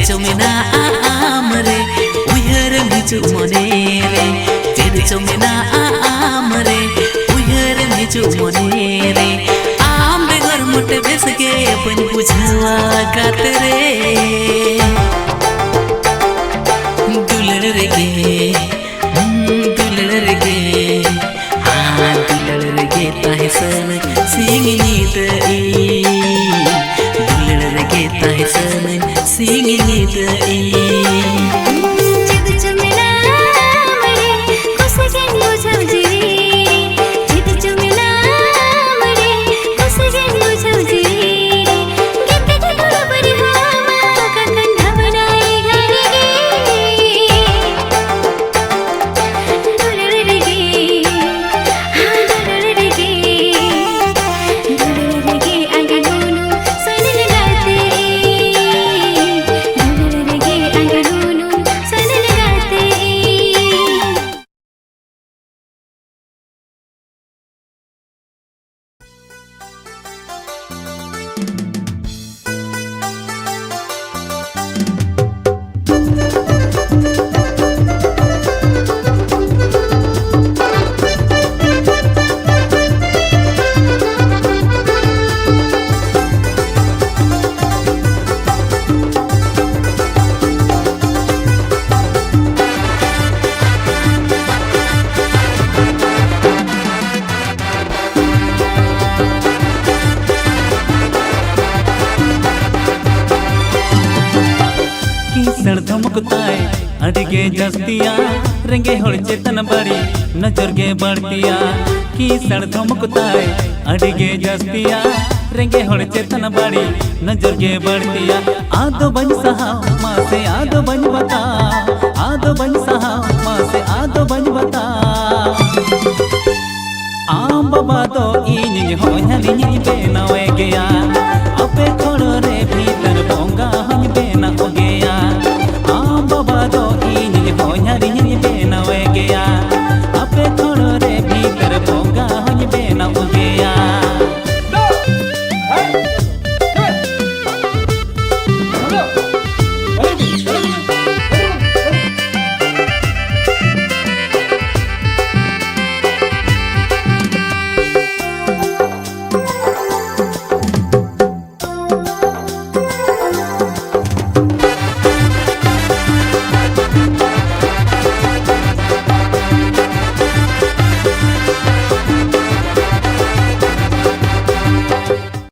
चमेना आमरे उयहर मिचु मने रे तेरे चमेना आमरे उयहर मिचु मने रे आम बेगर मोटे बेस के अपन बुझवा गात रे दुलड़ रे गे हाँ दुलड़ रे गे ताहे सन सिंग नीत दुलड़ रे गे ताहे सन सिंग नीत धमकताए अड़गे जस्तिया रेंगे होड़ चेतन बड़ी नजर गे बढ़तिया की सड़ धमकताए अड़गे जस्तिया रेंगे होड़ चेतन बड़ी नजर गे बढ़तिया आदो बन सहा माँ से आदो बन बता आदो बन सहा माँ से आदो बन बता आम बाबा दो इन हो हनी बेनावे गया अपे